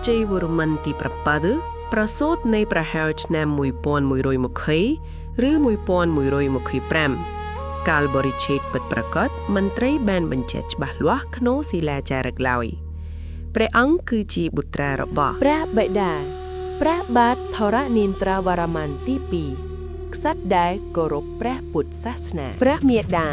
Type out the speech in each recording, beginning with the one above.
ជ័យវរ្ម័នទី7ប្រសូតនៃប្រហែលឆ្នាំ1120ឬ1125កាលបរិច្ឆេទពិតប្រាកដមន្ត្រីបានបញ្ជាក់ច្បាស់លាស់ក្នុងសិលាចារឹកឡើយព្រះអង្គគឺជាបុត្រារបស់ព្រះបិតាព្រះបាទធរណេន្ទ្រវរ្ម័នទី2ក្សត្រដែលគោរពព្រះពុទ្ធសាសនាព្រះមាតា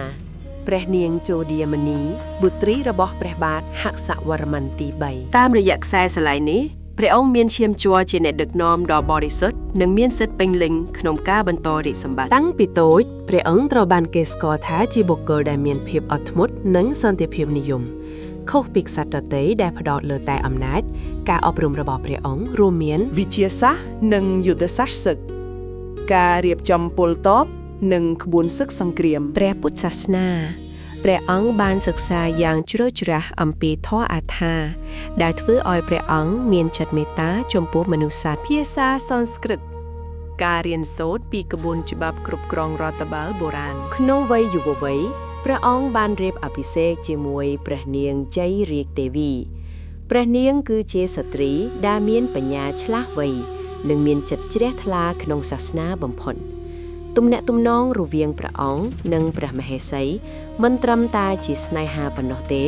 ព្រះនាងជោឌាមនីបុត្រីរបស់ព្រះបាទហក្សវរ្ម័នទី3តាមរយៈខ្សែស្រឡាយនេះព្រះអង្គមានឈាមជ័រជាអ្នកដឹកនាំដ៏បរិសុទ្ធនិងមានសិទ្ធិពេញលេញក្នុងការបន្តរាជសម្បត្តិតាំងពីតូចព្រះអង្គត្រូវបានគេស្គាល់ថាជាបុគ្គលដែលមានភាពអត់ធ្មត់និងសន្តិភាពនិយមខុសពីក្សត្រដទៃដែលផ្ដោតលើតែអំណាចការអប់រំរបស់ព្រះអង្គរួមមានវិទ្យាសាស្ត្រនិងយុទ្ធសាស្ត្រសឹកការរៀបចំពលតបនិងក្បួនសឹកសង្គ្រាមព្រះពុទ្ធសាសនាព្រះអង្គបានសិក្សាយ៉ាងជ្រៅជ្រះអំពីធម៌អាថាដែលធ្វើឲ្យព្រះអង្គមានចិត្តមេត្តាចំពោះមនុស្សសត្វភាសាសំស្ក្រឹតការរៀនសូត្រពីក្បួនច្បាប់គ្រប់គ្រងរដ្ឋបាលបុរាណក្នុងវ័យយុវវ័យព្រះអង្គបានរៀបអភិសេកជាមួយព្រះនាងជ័យរាជទេវីព្រះនាងគឺជាស្ត្រីដែលមានបញ្ញាឆ្លាស់វៃនិងមានចិត្តជ្រះថ្លាក្នុងសាសនាបំផុតទំនាក់ទំនងរវាងព្រះអង្គនិងព្រះមហេសីមិនត្រឹមតែជាស្នេហាប៉ុណ្ណោះទេ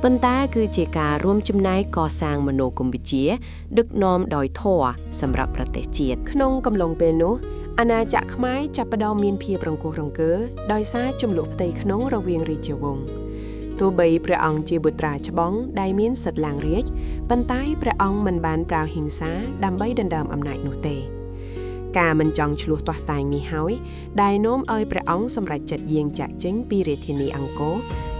ប៉ុន្តែគឺជាការរួមចំណែកកសាងមនោគមវិជ្ជាដឹកនាំដោយធម៌សម្រាប់ប្រទេសជាតិក្នុងកំឡុងពេលនោះអាណាចក្រខ្មែរចាប់ផ្ដើមមានភាពរង្គោះរង្គើដោយសារជម្លោះផ្ទៃក្នុងរវាងរាជវង្សទោះបីព្រះអង្គជាបុត្រាច្បងដែលមានសិទ្ធិឡើងរាជ្យប៉ុន្តែព្រះអង្គមិនបានប្រើហិង្សាដើម្បីដណ្ដើមអំណាចនោះទេការមិនចង់ឆ្លោះទាស់តែងនេះហើយដែលនាំឲ្យព្រះអង្គសម្រេចចិត្តយាងចាកចេញពីរាជធានីអង្គរ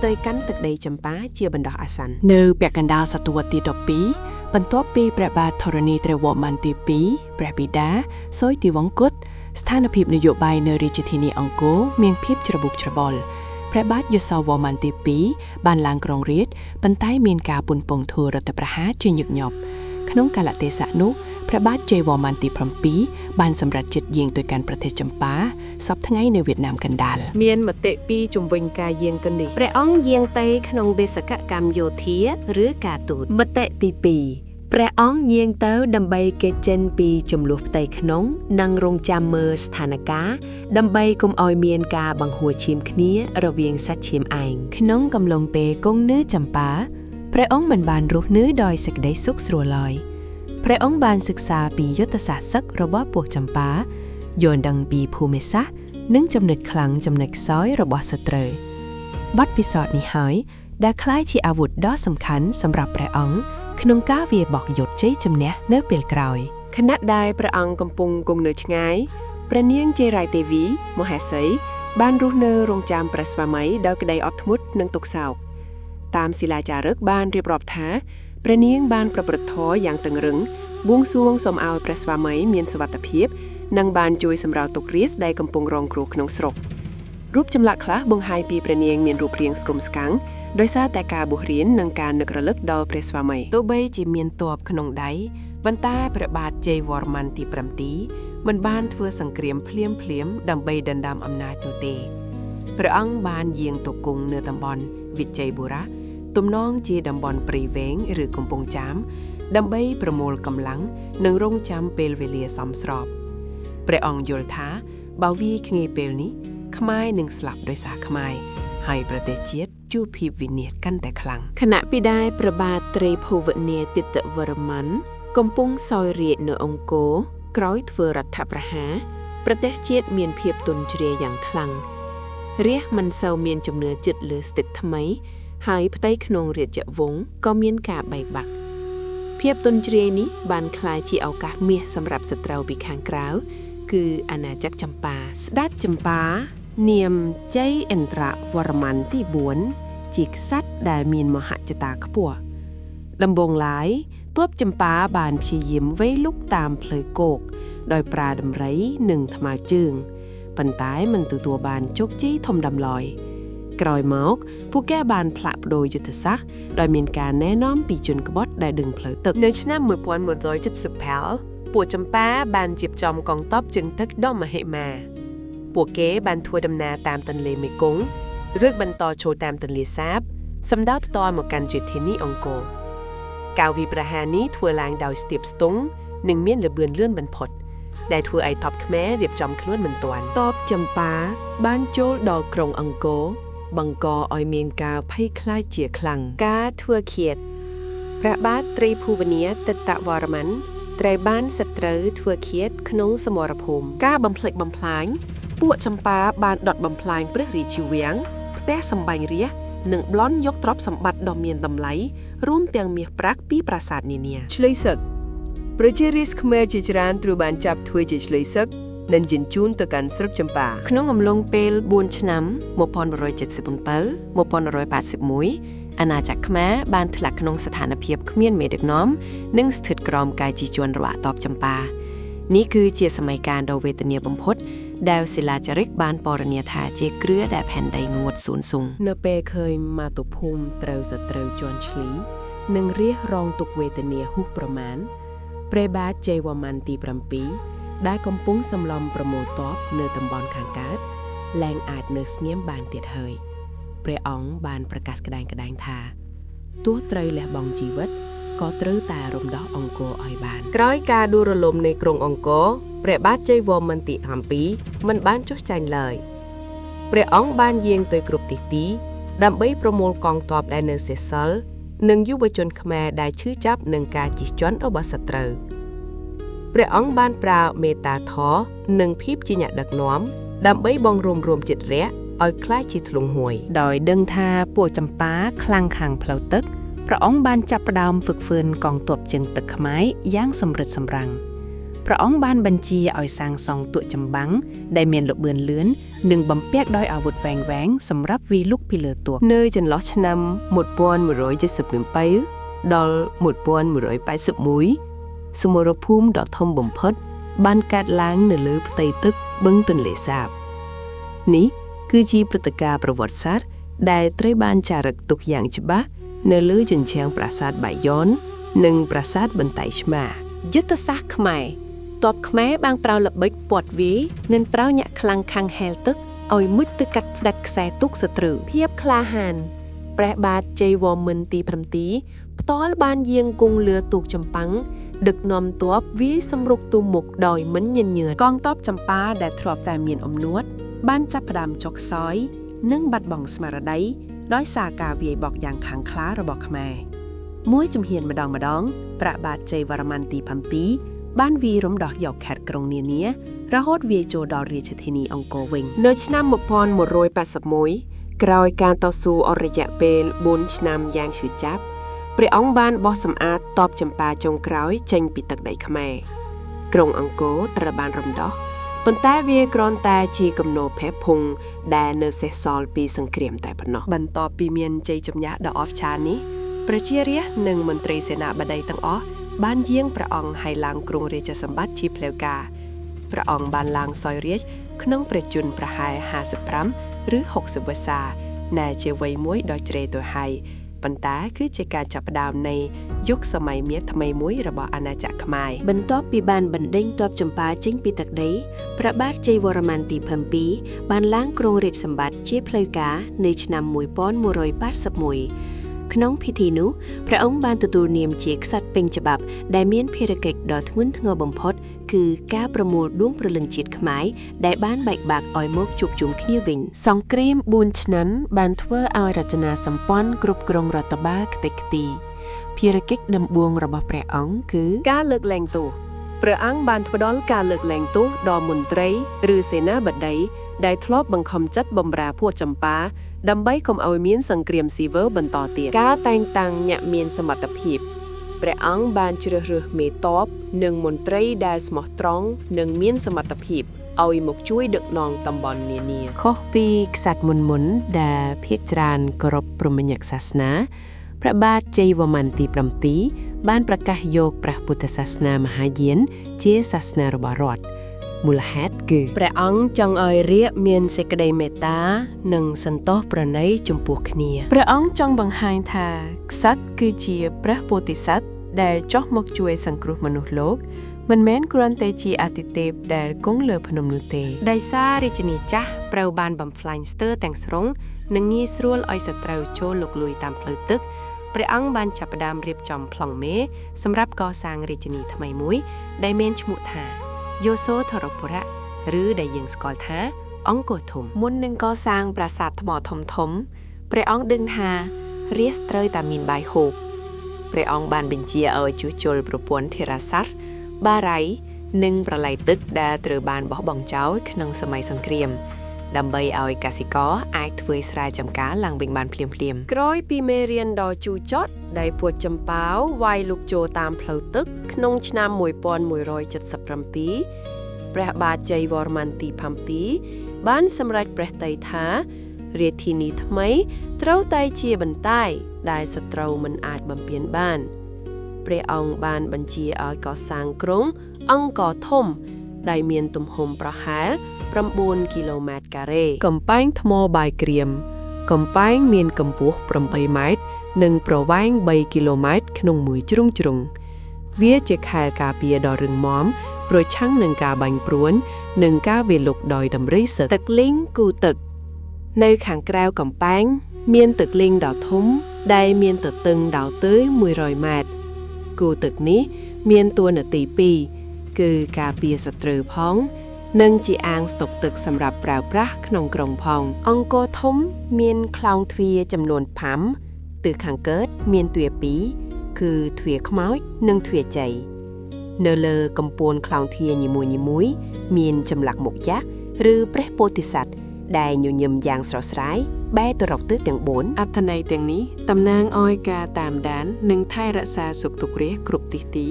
ទៅកាន់ទឹកដីចម្ប៉ាជាបណ្ដោះអាសន្ននៅពាក់កណ្ដាលសតវត្សទី12បន្ទាប់ពីព្រះបាទធរណីត្រវម័នទី2ព្រះបិតាសោយទីវង្គតស្ថានភាពនយោបាយនៅរាជធានីអង្គរមានភាពច្របូកច្របល់ព្រះបាទយសោវម័នទី2បានឡើងគ្រងរាជ្យប៉ុន្តែមានការពន់ពងធ្វើរដ្ឋប្រហារជាញឹកញាប់ក្នុងកាលៈទេសៈនោះព្រះបាទជ័យវរ្ម័នទី7បានសម្រេចចិត្តយាងទៅកាន់ប្រទេសចម្ប៉ាសពថ្ងៃនៅវៀតណាមកណ្ដាលមានមតិពីជំវិញការយាងទៅនេះព្រះអង្គយាងទៅក្នុងបេសកកម្មយោធាឬការទូតមតិទី2ព្រះអង្គយាងទៅដើម្បីគេចចេញពីចំនួនផ្ទៃក្នុងនិងរងចាំមើលស្ថានភាពដើម្បីកុំឲ្យមានការបង្ហួចឈាមគ្នារវាងសាច់ឈាមឯងក្នុងកំឡុងពេលគង់នៅចម្ប៉ាព្រះអង្គមិនបានរស់នៅដោយសេចក្តីសុខស្រួលឡើយព្រះអង្គបានសិក្សាពីយុទ្ធសាស្ត្រសឹករបស់ពួកចម្ប៉ាយល់ដឹងពីភូមិសាស្ត្រនិងចំណុចខ្លាំងចំណុចខ្សោយរបស់សត្រូវបទពិសោធន៍នេះហើយដែលក្លាយជាអាវុធដ៏សំខាន់សម្រាប់ព្រះអង្គក្នុងការវាយបកយុទ្ធជ័យជំនះនៅពេលក្រោយខណៈដែលព្រះអង្គកំពុងគង់នៅឆ្ងាយព្រះនាងជ័យរាជទេវីមហេសីបានរស់នៅរង់ចាំព្រះស្វាមីដោយក្តីអត់ធ្មត់និងទុក្ខសោកតាមសិលាចារឹកបានរៀបរាប់ថាព្រះនាងបានប្រព្រឹត្តធម៌យ៉ាងតឹងរឹងបួងសួងសូមឲ្យព្រះស្វាមីមានសុវត្ថិភាពនិងបានជួយសម្រាលទុក្ខរាជដែលកំពុងរងគ្រោះក្នុងស្រុករូបចម្លាក់ខ្លះបង្ហាញពីព្រះនាងមានរូបរាងស្គមស្កាំងដោយសារតែការបួសរៀននិងការនឹករលឹកដល់ព្រះស្វាមីទោះបីជាមានទ័ពក្នុងដៃប៉ុន្តែព្រះបាទជ័យវរ្ម័នទី7មិនបានធ្វើសង្គ្រាមភ្លាមដើម្បីដណ្ដើមអំណាចនោះទេព្រះអង្គបានយាងទៅគង់នៅតំបន់វិជ័យបុរៈទំនងជាតំបន់ព្រៃវែងឬកំពង់ចាមដើម្បីប្រមូលកម្លាំងនិងរងចាំពេលវេលាសមស្របព្រះអង្គយល់ថាបើវាគ្ងាយពេលនេះខ្មែរនឹងស្លាប់ដោយសារខ្មែរហើយប្រទេសជាតិជួបភាពវិនាសកាន់តែខ្លាំងខណៈពីដែរព្រះបាទត្រីភូវនាទិតវរ្ម័នកំពុងសោយរាជ្យនៅអង្គរក្រោយធ្វើរដ្ឋប្រហារប្រទេសជាតិមានភាពទន់ជ្រាយយ៉ាងខ្លាំងរាស្ត្រមិនសូវមានជំនឿចិត្តលើស្ថិតថ្មីហើយផ្ទៃក្នុងរាជវង្សក៏មានការបែកបាក់ភាពទន់ជ្រាយនេះបានក្លាយជាឱកាសមាសសម្រាប់សត្រូវពីខាងក្រៅគឺអាណាចក្រចម្ប៉ាស្ដេចចម្ប៉ានាមជ័យឥន្ទ្រវរ្ម័នទី4ជាក្សត្រដែលមានមហិច្ឆតាខ្ពស់ដំបូងឡើយទ័ពចម្ប៉ាបានព្យាយាមវេយលុកតាមផ្លូវគោកដោយប្រើដំរីនិងថ្មើរជើងប៉ុន្តែមិនទទួលបានជោគជ័យធំដុំឡើយក្រោយមកពួកគេបានផ្លាស់ប្ដូរយុទ្ធសាស្ត្រដោយមានការណែនាំពីជនក្បត់ដែលដឹងផ្លូវទឹកនៅឆ្នាំ1170ពួកចម្ប៉ាបានរៀបចំកងទ័ពជើងទឹកដ៏មហិមាពួកគេបានធ្វើដំណើរតាមទន្លេមេគង្គឬបន្តចូលតាមទន្លេសាបសម្ដៅផ្ទាល់មកកាន់រាជធានីអង្គរ ការវិប្រហារនេះធ្វើឡើងដោយស្ទាបស្ទង់និងមានល្បឿនលឿនបំផុតដែលធ្វើឲ្យទ័ពខ្មែររៀបចំខ្លួនមិនទាន់ទ័ពចម្ប៉ាបានចូលដល់ក្រុងអង្គរបង្កឲ្យមានការភ័យខ្លាចជាខ្លាំងការធ្វើឃាតព្រះបាទត្រីភូវនាទិតវរ្ម័នត្រូវបានសត្រូវធ្វើឃាតក្នុងសមរភូមិការបំផ្លិចបំផ្លាញពួកចម្ប៉ាបានដុតបំផ្លាញព្រះរាជាវាំងផ្ទះសម្បាញ់រាស្ត្រនិងប្លន់យកទ្រព្យសម្បត្តិដ៏មានតម្លៃរួមទាំងមាសប្រាក់ពីប្រាសាទនានាឆ្លើយសឹកប្រជារាស្ត្រខ្មែរជាច្រើនត្រូវបានចាប់ធ្វើជាឆ្លើយសឹកនិងជញ្ជូនទៅកាន់ស្រុកចម្ប៉ាក្នុងអំឡុងពេល4ឆ្នាំ1177-1181អាណាចក្រខ្មែរបានធ្លាក់ក្នុងស្ថានភាពគ្មានមេដឹកនាំនិងស្ថិតក្រោមការជិះជាន់របស់ទ័ពចម្ប៉ានេះគឺជាសម័យកាលដ៏វេទនាបំផុតដែលศิลาចារឹកបានពណ៌នាថាជាគ្រឿដែលផែនដីងួតស៊ូនស៊ុងនៅពេលឃើញមាតុភូមិត្រូវសត្រូវជន់ឈ្លីនិងរាសរងទុក្ខវេទនាហួសប្រមាណព្រះបាទជ័យវរ្ម័នទី7ដែលកំពុងសម្លំប្រមូលទ័ពនៅតំបន់ខាងកើតលែងអាចនៅស្ងៀមបានទៀតហើយព្រះអង្គបានប្រកាសក្តែងថាទោះត្រូវលះបង់ជីវិតក៏ត្រូវតែរំដោះអង្គរឲ្យបានក្រោយការដួលរលំនៃក្រុងអង្គរព្រះបាទជ័យវរ្ម័នទី7មិនបានចុះចាញ់ឡើយព្រះអង្គបានយាងទៅគ្រប់ទិសទីដើម្បីប្រមូលកងទ័ពដែលនៅសេសសល់និងយុវជនខ្មែរដែលឈឺចាប់នឹងការជិះជាន់របស់សត្រូវព្រះអង្គបានប្រើមេត្តាធម៌និងភាពជាអ្នកដឹកនាំដើម្បីបង្រួមចិត្តរះឲ្យក្លាយជាធ្លុងហួយដោយដឹងថាពួកចម្ប៉ាខ្លាំងខាងផ្លូវទឹកព្រះអង្គបានចាប់ផ្ដើមហ្វឹកហ្វឺនកងទ័ពជើងទឹកខ្មែរយ៉ាងសម្រិតសម្រាំងព្រះអង្គបានបញ្ជាឲ្យសាងសង់ទូកចម្បាំងដែលមានល្បឿនលឿននិងបំពាក់ដោយអាវុធវែងៗសម្រាប់វាយលុកពីលើទូកនៅចន្លោះឆ្នាំ1177ដល់1181សមរភូមិដ៏ធំបំផុតបានកើតឡើងនៅលើផ្ទៃទឹកបឹងទន្លេសាបនេះគឺជាព្រឹត្តិការណ៍ប្រវត្តិសាស្ត្រដែលត្រូវបានចារឹកទុកយ៉ាងច្បាស់នៅលើជញ្ជាំងប្រាសាទបាយ័ននិងប្រាសាទបន្ទាយឆ្មាយុទ្ធសាស្ត្រខ្មែរទ័ពខ្មែរបានប្រើល្បិចពាត់វាយនិងប្រើញាក់ខ្លាំងខាំងហែលទឹកឲ្យមុជទៅកាត់ផ្ដាច់ខ្សែទូកសត្រូវភាពក្លាហានព្រះបាទជ័យវរ្ម័នទី7ផ្ទាល់បានយាងគង់លើទូកចម្ប៉ាំងដឹកនាំទ័ពវាយសម្រុកទូមុខដោយមិនញញើតកងទ័ពចម្ប៉ាដែលធ្លាប់តែមានអំនួតបានចាប់ផ្ដើមចុះខ្សោយនិងបាត់បង់ស្មារតីដោយសារការវាយបកយ៉ាងខ្លាំងក្លារបស់ខ្មែរមួយជំហានម្ដងព្រះបាទជ័យវរ្ម័នទី7បានវាយរំដោះយកខេត្តក្រុងនានារហូតវាយចូលដល់រាជធានីអង្គរវិញនៅឆ្នាំ1181ក្រោយការតស៊ូអស់រយៈពេល4ឆ្នាំយ៉ាងឈឺចាប់ព្រះអង្គបានបោះសម្អាតទ័ពចម្ប៉ាចុងក្រោយចេញពីទឹកដីខ្មែរក្រុងអង្គរត្រូវបានរំដោះប៉ុន្តែវាគ្រាន់តែជាគំនរភេទភុងដែលនៅសេសសល់ពីសង្គ្រាមតែប៉ុណ្ណោះបន្ទាប់ពីមានជ័យជំនះដ៏អស្ចារ្យនេះប្រជារាស្ត្រនិងមន្ត្រីសេនាបតីទាំងអស់បានយាងព្រះអង្គឲ្យឡើងគ្រងរាជសម្បត្តិជាផ្លូវការព្រះអង្គបានឡើងសោយរាជ្យក្នុងព្រះជន្មប្រហែល55ឬ60វស្សាដែលជាវ័យមួយដ៏ជ្រេទៅហើយប៉ុន្តែគឺជាការចាប់ផ្ដើមនៃយុគសម័យមាសថ្មីមួយរបស់អាណាចក្រខ្មែរបន្ទាប់ពីបានបណ្ដេញទ័ពចម្ប៉ាចេញពីទឹកដីព្រះបាទជ័យវរ្ម័នទី7បានឡើងគ្រងរាជសម្បត្តិជាផ្លូវការនៅឆ្នាំ1181ក្នុងពិធីនោះព្រះអង្គបានទទួលនាមជាក្សត្រពេញច្បាប់ដែលមានភារកិច្ចដ៏ធ្ងន់ធ្ងរបំផុតគឺការប្រមូលដួងព្រលឹងជាតិខ្មែរដែលបានបែកបាក់ឲ្យមកជួបជុំគ្នាវិញសង្គ្រាម4ឆ្នាំបានធ្វើឲ្យរចនាសម្ព័ន្ធគ្រប់គ្រងរដ្ឋបាលខ្ទេចខ្ទីភារកិច្ចដំបូងរបស់ព្រះអង្គគឺការលើកលែងទោសព្រះអង្គបានផ្ដល់ការលើកលែងទោសដល់មន្ត្រីឬសេនាបតីដែលធ្លាប់បង្ខំចិត្តបម្រើពួកចម្ប៉ាដើម្បីកុំឲ្យមានសង្គ្រាមស៊ីវិលបន្តទៀតការតែងតាំងអ្នកមានសមត្ថភាពព្រះអង្គបានជ្រើសរើសមេទ័ពនិងមន្ត្រីដែលស្មោះត្រង់និងមានសមត្ថភាពឲ្យមកជួយដឹកនាំតំបន់នានាខុសពីក្សត្រមុនដែលភាគច្រើនគោរពព្រហ្មញ្ញសាសនាព្រះបាទជ័យវរ្ម័នទី7បានប្រកាសយកព្រះពុទ្ធសាសនាមហាយានជាសាសនារបស់រដ្ឋមូលហេតុគឺព្រះអង្គចង់ឲ្យរាស្ត្រមានសេចក្តីមេត្តានិងសន្តោសប្រណីចំពោះគ្នាព្រះអង្គចង់បង្ហាញថាក្សត្រគឺជាព្រះពោធិសត្វដែលចុះមកជួយសង្គ្រោះមនុស្សលោកមិនមែនគ្រាន់តែជាអាទិទេពដែលគង់លើភ្នំនោះទេដោយសាររាជធានីចាស់ត្រូវបានបំផ្លាញស្ទើរទាំងស្រុងនិងងាយស្រួលឲ្យសត្រូវចូលលុកលុយតាមផ្លូវទឹក ព្រះអង្គបានចាប់ផ្ដើមរៀបចំប្លង់មេសម្រាប់កសាងរាជធានីថ្មីមួយដែលមានឈ្មោះថាយោសូធរពុរៈឬដែលយើងស្គាល់ថាអង្គរធំមុននឹងកសាងប្រាសាទថ្មធំៗព្រះអង្គដឹងថារាស្ត្រត្រូវតែមានបាយហូបព្រះអង្គបានបញ្ជាឲ្យជួសជុលប្រព័ន្ធធារាសាស្ត្របារាយណ៍និងប្រឡាយទឹកដែលត្រូវបានបោះបង់ចោលក្នុងសម័យសង្គ្រាមដើម្បីឲ្យកសិករអាចធ្វើស្រែចម្ការឡើងវិញបានភ្លាមៗក្រោយពីមេរៀនដ៏ជូរចត់ដែលពួកចម្ប៉ាវវាយលុកចូលតាមផ្លូវទឹកក្នុងឆ្នាំ1177ព្រះបាទជ័យវរ្ម័នទី7បានសម្រេចព្រះទ័យថារាជធានីថ្មីត្រូវតែជាបន្ទាយដែលសត្រូវមិនអាចបំពានបានព្រះអង្គបានបញ្ជាឲ្យកសាងក្រុងអង្គរធំដែលមានទំហំប្រហែល9 គីឡូម៉ែត្រការ៉េកំពែងថ្មបាយក្រៀមកំពែងមានកម្ពស់8ម៉ែត្រនិងប្រវែង3 គីឡូម៉ែត្រក្នុងមួយជ្រុងជ្រុងវាជាខែលការពារដ៏រឹងមាំប្រឆាំងនឹងការបាញ់ព្រួននិងការវាយលុកដោយដំរីសឹកទឹកលីងគូទឹកនៅខាងក្រៅកំពែងមានទឹកលីងដ៏ធំដែលមានទទឹងដល់ទៅ100ម៉ែត្រគូទឹកនេះមានតួនាទី2គឺការពារសត្រូវផងនិងជាអាងស្តុកទឹកសម្រាប់ប្រើប្រាស់ក្នុងក្រុងផងអង្គរធំមានខ្លោងទ្វារចំនួន5ទិសខាងកើតមានទ្វារ2គឺទ្វារខ្មោចនិងទ្វារជ័យនៅលើកំពូលខ្លោងទ្វារនីមួយៗមានចម្លាក់មុខยักษ์ឬព្រះពោធិសត្វដែលញញឹមយ៉ាងស្រស់ស្រាយបែរទៅរកទិសទាំង4អត្ថន័យទាំងនេះតំណាងឲ្យការតាមដាននិងថែរក្សាសុខទុក្ខរាជគ្រប់ទិសទី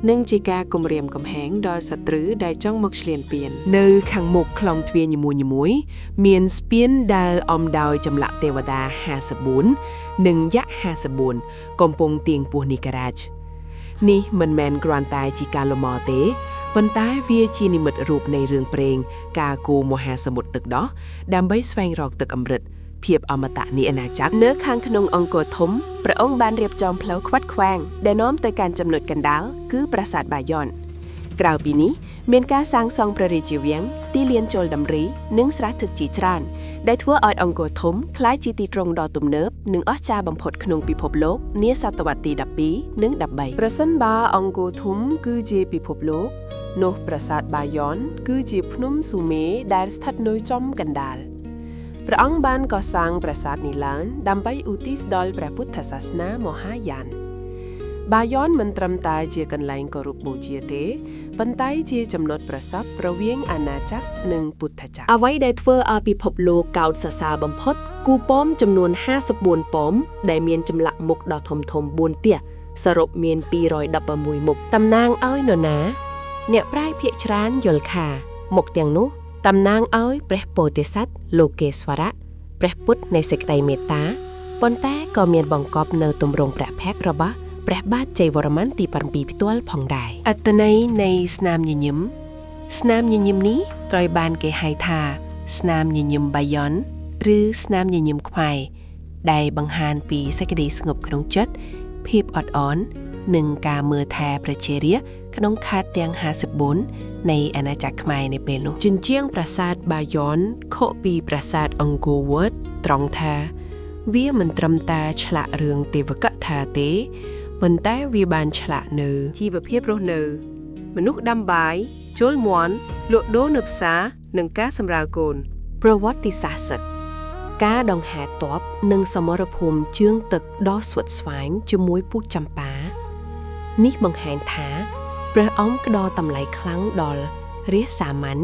និងជាការគំរាមកំហែងដល់សត្រូវដែលចង់មកឈ្លានពាននៅខាងមុខខ្លោងទ្វារនីមួយៗមានស្ពានដែលអមដោយចម្លាក់ទេវតា54និងយក្ស54កំពុងទាញពោះនីការ៉ាជនេះមិនមែនគ្រាន់តែជាការលម្អទេប៉ុន្តែវាជានិមិត្តរូបនៃរឿងព្រេងការគូមហាសមុទ្រទឹកដោះដើម្បីស្វែងរកទឹកអម្រឹតភាពអមតៈនៃអាណាចក្រនៅខាងក្នុងអង្គរធំព្រះអង្គបានរៀបចំផ្លូវខ្វាត់ខ្វាងដែលនាំទៅកាន់ចំណុចកណ្ដាលគឺប្រាសាទបាយ័នក្រៅពីនេះមានការសាងសង់ព្រះរាជាវាំងទីលានជលដំរីនិងស្រះទឹកជាច្រើនដែលធ្វើឲ្យអង្គរធំក្លាយជាទីក្រុងដ៏ទំនើបនិងអស្ចារ្យបំផុតក្នុងពិភពលោកនាសតវត្សទី12និង13ប្រសិនបើអង្គរធំគឺជាពិភពលោកនោះប្រាសាទបាយ័នគឺជាភ្នំស៊ូមេដែលស្ថិតនៅចំកណ្ដាលព្រះអង្គបានកសាងប្រាសាទនេះឡើងដើម្បីឧទ្ទិសដល់ព្រះពុទ្ធសាសនាមហាយានបាយ័នមិនត្រឹមតែជាកន្លែងគោរពបូជាទេប៉ុន្តែជាចំណុចប្រសព្វរវាងអាណាចក្រនិងពុទ្ធចក្រអ្វីដែលធ្វើឲ្យពិភពលោកកោតសរសើរបំផុតគូប៉មចំនួន54ប៉មដែលមានចម្លាក់មុខដ៏ធំ4ទិសសរុបមាន216មុខតំណាងឲ្យនរណាអ្នកប្រាជ្ញភាគច្រើនយល់ថាមុខទាំងនោះតំណាងឲ្យព្រះពោធិសត្វលោកេស្វរៈព្រះពុទ្ធនៃសេចក្តីមេត្តាប៉ុន្តែក៏មានបង្កប់នៅទម្រង់ព្រះភ័ក្ត្ររបស់ព្រះបាទជ័យវរ្ម័នទី7ផ្ទាល់ផងដែរអត្ថន័យនៃស្នាមញញឹមនេះត្រូវបានគេហៅថាស្នាមញញឹមបាយ័នឬស្នាមញញឹមខ្មែរដែលបង្ហាញពីសេចក្តីស្ងប់ក្នុងចិត្តភាពអត់ឱននិងការមើលថែប្រជារាស្ត្រក្នុងខេត្តទាំង54នៃអាណាចក្រខ្មែរនៅពេលនោះជញ្ជាំងប្រាសាទបាយ័នខុសពីប្រាសាទអង្គរវត្តត្រង់ថាវាមិនត្រឹមតែឆ្លាក់រឿងទេវកថាទេប៉ុន្តែវាបានឆ្លាក់នៅជីវភាពរស់នៅមនុស្សដាំបាយជល់មាន់លក់ដូរនៅផ្សារនិងការសម្រាលកូនប្រវត្តិសាស្ត្រសឹកការដង្ហែទ័ពនិងសមរភូមិជើងទឹកដ៏ស្វិតស្វាញជាមួយពូជចម្ប៉ានេះបង្ហាញថាព្រះអង្គផ្ដល់តម្លៃខ្លាំងដល់រាស្ត្រសាមញ្ញ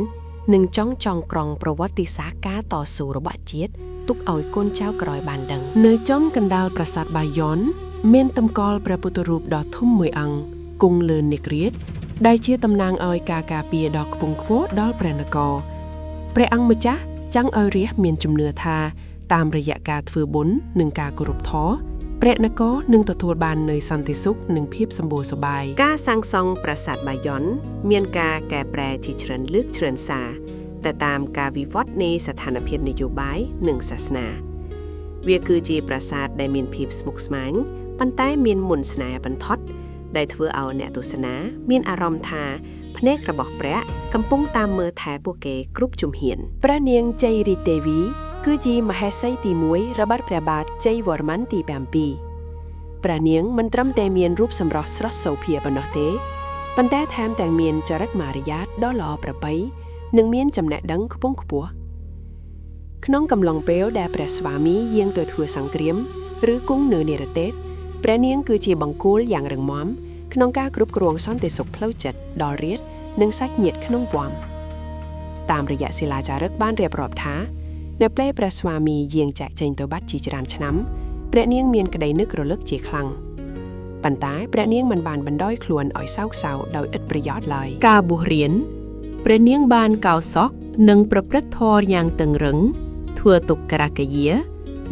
និងចង់ក្រងប្រវត្តិសាស្ត្រការតស៊ូរបស់ជាតិទុកឲ្យកូនចៅក្រោយបានដឹងនៅចំកណ្ដាលប្រាសាទបាយ័នមានតម្កល់ព្រះពុទ្ធរូបដ៏ធំមួយអង្គគង់លើនាគរាជដែលជាតំណាងឲ្យការការពារដ៏ខ្ពង់ខ្ពស់ដល់ព្រះនគរព្រះអង្គម្ចាស់ចង់ឲ្យរាស្ត្រមានជំនឿថាតាមរយៈការធ្វើបុណ្យនិងការគោរពធម៌ព្រះនគរនឹងទទួលបាននូវសន្តិសុខនិងភាពសម្បូរសប្បាយការសាងសង់ប្រាសាទបាយ័នមានការកែប្រែជាច្រើនលើកច្រើនសារតែតាមការវិវត្តនៃស្ថានភាពនយោបាយនិងសាសនាវាគឺជាប្រាសាទដែលមានភាពស្មុគស្មាញប៉ុន្តែមានមន្តស្នេហ៍បន្ថត់ដែលធ្វើឲ្យអ្នកទស្សនាមានអារម្មណ៍ថាភ្នែករបស់ព្រះកំពុងតាមមើលថែពួកគេគ្រប់ជំហានព្រះនាងជ័យរីទេវីគឺជាមហេសីទី1របស់ព្រះបាទជ័យវរ្ម័នទី7 ព្រះនាងមិនត្រឹមតែមានរូបសម្រស់ស្រស់សោភាប៉ុណ្ណោះទេប៉ុន្តែថែមទាំងមានចរិតមារយាទដ៏ល្អប្រពៃនិងមានចំណេះដឹងខ្ពង់ខ្ពស់ក្នុងកំឡុងពេលដែលព្រះស្វាមីយាងទៅធ្វើសង្គ្រាមឬគង់នៅនិរទេសព្រះនាងគឺជាបង្គោលយ៉ាងរឹងមាំក្នុងការគ្រប់គ្រងសន្តិសុខផ្លូវចិត្តដល់រាស្ត្រនិងសាច់ញាតិក្នុងវ័មតាមរយៈសិលាចារឹកបានរៀបរាប់ថានៅពេលព្រះស្វាមីយាងចែកចេញទៅបាត់ជាច្រើនឆ្នាំព្រះនាងមានក្តីនឹករលឹកជាខ្លាំងប៉ុន្តែព្រះនាងមិនបានបណ្ដោយខ្លួនឲ្យសោកសៅដោយឥតប្រយោជន៍ឡើយការបួសរៀនព្រះនាងបានកោរសក់និងប្រព្រឹត្តធម៌យ៉ាងតឹងរឹងធ្វើទុក្ខកិរិយា